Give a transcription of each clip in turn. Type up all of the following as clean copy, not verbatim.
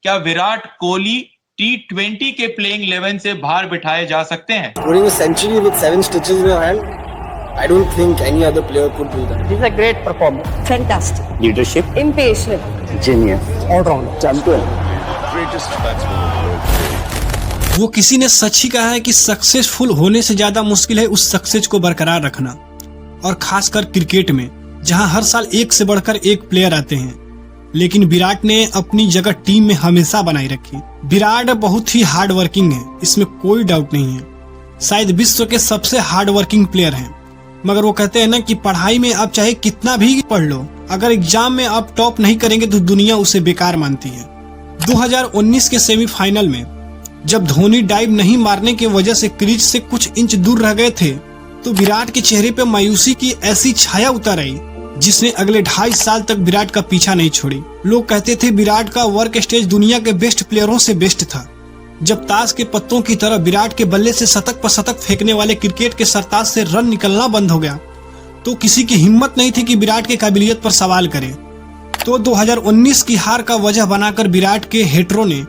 क्या विराट कोहली T20 के playing 11 से बाहर बिठाए जा सकते हैं? Scoring a century with 7 stitches in your hand, I don't think any other player could do that. He's a great performer. Fantastic. Leadership. Impatient. Genius. All-round. Champion. Greatest batsman in the world. वो किसी ने सच ही कहा है कि successful होने से ज्यादा मुश्किल है उस सक्सेस को बरकरार रखना, और खासकर क्रिकेट में जहां हर साल एक से बढ़कर एक प्लेयर आते हैं। लेकिन विराट ने अपनी जगह टीम में हमेशा बनाई रखी। विराट बहुत ही हार्ड वर्किंग है, इसमें कोई डाउट नहीं है। शायद विश्व के सबसे हार्ड वर्किंग प्लेयर हैं। मगर वो कहते हैं ना कि पढ़ाई में आप चाहे कितना भी पढ़ लो, अगर एग्जाम में आप टॉप नहीं करेंगे तो दुनिया उसे बेकार मानती है। 2019 के सेमीफाइनल में जब धोनी डाइव नहीं मारने की वजह से क्रीज से कुछ इंच दूर रह गए थे, तो विराट के चेहरे पे मायूसी की ऐसी छाया उतर आई जिसने अगले 2.5 साल तक विराट का पीछा नहीं छोड़ी। लोग कहते थे विराट का वर्क स्टेज दुनिया के बेस्ट प्लेयरों से बेस्ट था। जब ताश के पत्तों की तरह विराट के बल्ले से शतक पर शतक फेंकने वाले क्रिकेट के सरताज से रन निकलना बंद हो गया, तो किसी की हिम्मत नहीं थी कि विराट की काबिलियत पर सवाल करे। तो 2019 की हार का वजह बनाकर विराट के हेटरों ने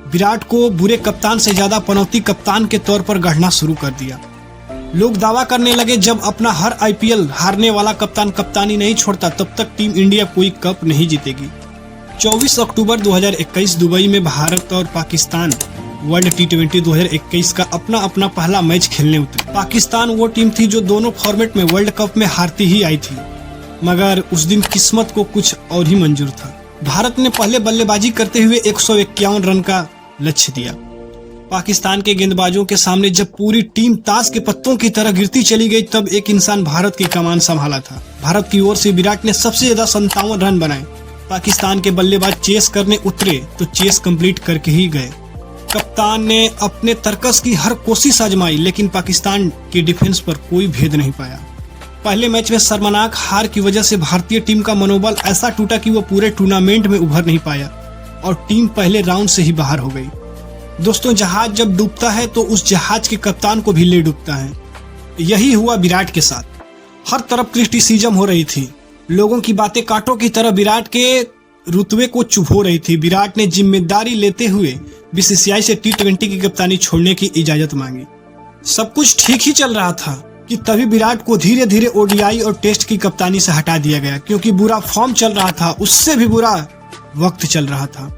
विराट को बुरे कप्तान से ज्यादा पनौती कप्तान के तौर पर गढ़ना शुरू कर दिया। लोग दावा करने लगे जब अपना हर IPL हारने वाला कप्तान कप्तानी नहीं छोड़ता तब तक टीम इंडिया कोई कप नहीं जीतेगी। 24 अक्टूबर 2021 दुबई में भारत और पाकिस्तान वर्ल्ड T20 2021 का अपना अपना पहला मैच खेलने उतरे। पाकिस्तान वो टीम थी जो दोनों फॉर्मेट में वर्ल्ड कप में हारती ही आई थी, मगर उस दिन किस्मत को कुछ और ही मंजूर था। भारत ने पहले बल्लेबाजी करते हुए 151 रन का लक्ष्य दिया। पाकिस्तान के गेंदबाजों के सामने जब पूरी टीम ताश के पत्तों की तरह गिरती चली गई, तब एक इंसान भारत की कमान संभाला था। भारत की ओर से विराट ने सबसे ज्यादा 57 रन बनाए। पाकिस्तान के बल्लेबाज चेस करने उतरे तो चेस कंप्लीट करके ही गए। कप्तान ने अपने तर्कस की हर कोशिश आजमाई, लेकिन पाकिस्तान के डिफेंस पर कोई भेद नहीं पाया। पहले मैच में शर्मनाक हार की वजह से भारतीय टीम का मनोबल ऐसा टूटा कि वो पूरे टूर्नामेंट में उभर नहीं पाया और टीम पहले राउंड से ही बाहर हो गई। दोस्तों, जहाज जब डूबता है तो उस जहाज के कप्तान को भी ले डूबता है। यही हुआ विराट के साथ। हर तरफ क्रिटिसिज्म हो रही थी, लोगों की बातें कांटों की तरह विराट के रुतबे को चुभो रही थी। विराट ने जिम्मेदारी लेते हुए BCCI से T20 की कप्तानी छोड़ने की इजाजत मांगी। सब कुछ ठीक ही चल रहा था कि तभी विराट को धीरे धीरे ODI और टेस्ट की कप्तानी से हटा दिया गया, क्योंकि बुरा फॉर्म चल रहा था, उससे भी बुरा वक्त चल रहा था।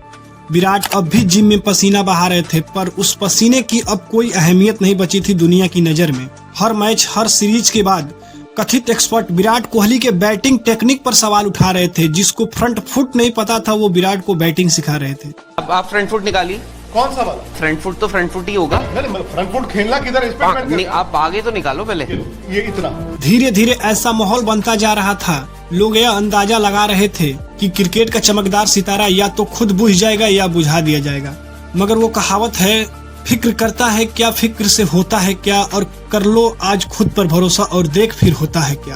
विराट अब भी जिम में पसीना बहा रहे थे, पर उस पसीने की अब कोई अहमियत नहीं बची थी दुनिया की नजर में। हर मैच, हर सीरीज के बाद कथित एक्सपर्ट विराट कोहली के बैटिंग टेक्निक पर सवाल उठा रहे थे। जिसको फ्रंट फुट नहीं पता था वो विराट को बैटिंग सिखा रहे थे। अब आप फ्रंट फुट निकालिए। कौन सा वाला? फ्रंट फुट तो फ्रंट फुट ही होगा। फ्रंट फुट खेलना किधर? इस पे नहीं, आप आगे तो निकालो पहले। ये इतना धीरे धीरे ऐसा माहौल बनता जा रहा था, लोग यह अंदाजा लगा रहे थे कि क्रिकेट का चमकदार सितारा या तो खुद बुझ जाएगा या बुझा दिया जाएगा। मगर वो कहावत है, फिक्र करता है क्या, फिक्र से होता है क्या, और कर लो आज खुद पर भरोसा और देख फिर होता है क्या।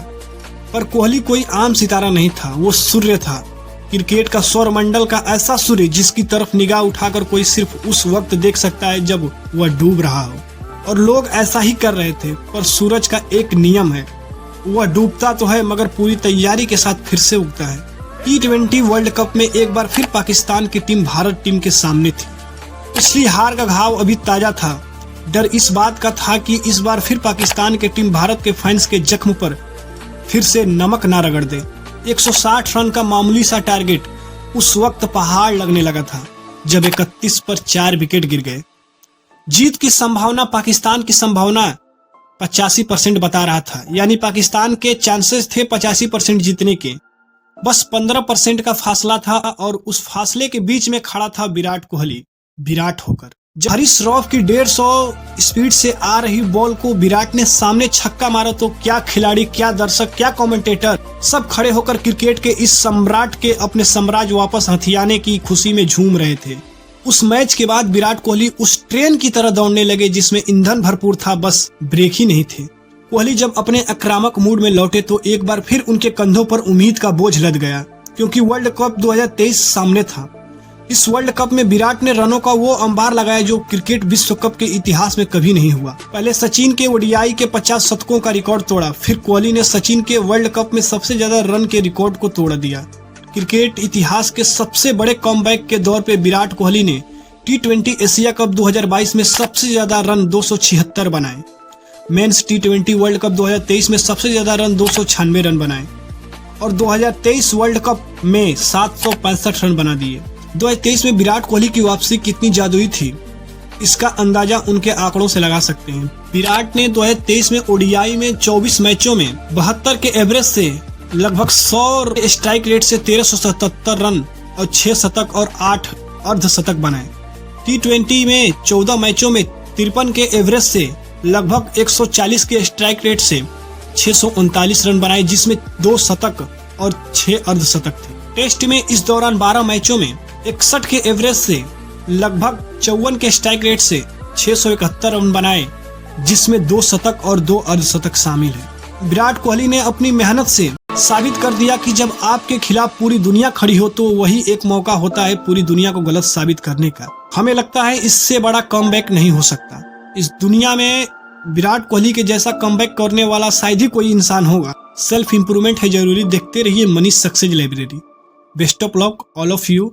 पर कोहली कोई आम सितारा नहीं था, वो सूर्य था। क्रिकेट का सौर मंडल का ऐसा सूर्य जिसकी तरफ निगाह उठाकर कोई सिर्फ उस वक्त देख सकता है जब वह डूब रहा हो। और लोग ऐसा ही कर रहे थे। पर सूरज का एक नियम है, वह डूबता तो है मगर पूरी तैयारी के साथ फिर से उगता है। T20 वर्ल्ड कप में एक बार फिर पाकिस्तान की टीम भारत टीम के सामने थी। पिछली हार का घाव अभी ताजा था। डर इस बात का था कि इस बार फिर पाकिस्तान की टीम भारत के फैंस के जख्म पर फिर से नमक ना रगड़ दे। 160 रन का मामूली सा टारगेट उस वक्त पहाड़ लगने लगा था जब 31 पर 4 विकेट गिर गए। जीत की संभावना पाकिस्तान की संभावना 85% बता रहा था, यानी पाकिस्तान के चांसेस थे 85% जीतने के। बस 15% का फासला था और उस फासले के बीच में खड़ा था विराट कोहली। विराट होकर जब हरीश रॉफ की 150 स्पीड से आ रही बॉल को विराट ने सामने छक्का मारा तो क्या खिलाड़ी, क्या दर्शक, क्या कमेंटेटर सब खड़े होकर क्रिकेट के इस सम्राट के अपने साम्राज्य वापस हथियाने की खुशी में झूम रहे थे। उस मैच के बाद विराट कोहली उस ट्रेन की तरह दौड़ने लगे जिसमें ईंधन भरपूर था, बस ब्रेक ही नहीं थे। कोहली जब अपने आक्रामक मूड में लौटे तो एक बार फिर उनके कंधों पर उम्मीद का बोझ लद गया, क्योंकि वर्ल्ड कप 2023 सामने था। इस वर्ल्ड कप में विराट ने रनों का वो अंबार लगाया जो क्रिकेट विश्व कप के इतिहास में कभी नहीं हुआ। पहले सचिन के ODI के 50 शतकों का रिकॉर्ड तोड़ा, फिर कोहली ने सचिन के वर्ल्ड कप में सबसे ज्यादा रन के रिकॉर्ड को तोड़ दिया। क्रिकेट इतिहास के सबसे बड़े कमबैक के दौर पे विराट कोहली ने T20 एशिया कप 2022 में सबसे ज्यादा रन 276 बनाए। मेंस T20 वर्ल्ड कप 2023 में सबसे ज्यादा रन 296 रन बनाए और 2023 वर्ल्ड कप में 765 रन बना दिए। 2023 में विराट कोहली की वापसी कितनी जादुई थी, इसका अंदाजा उनके आंकड़ों से लगा सकते हैं। विराट ने 2023 में ओडीआई में 24 मैचों में 72 के एवरेज से लगभग 100 स्ट्राइक रेट से 1377 रन और 6 शतक और 8 अर्धशतक बनाए। T20 में 14 मैचों में 53 के एवरेज से लगभग 140 के स्ट्राइक रेट से 639 रन बनाए, जिसमें 2 शतक और 6 अर्धशतक थे। टेस्ट में इस दौरान 12 मैचों में 61 के एवरेज से लगभग 54 के स्ट्राइक रेट से 671 रन बनाए, जिसमें 2 शतक और 2 अर्धशतक शामिल है। विराट कोहली ने अपनी मेहनत से साबित कर दिया कि जब आपके खिलाफ पूरी दुनिया खड़ी हो तो वही एक मौका होता है पूरी दुनिया को गलत साबित करने का। हमें लगता है इससे बड़ा कमबैक नहीं हो सकता। इस दुनिया में विराट कोहली के जैसा कमबैक करने वाला शायद ही कोई इंसान होगा। सेल्फ इंप्रूवमेंट है जरूरी। देखते रहिए Manish success library. Best of luck all of you.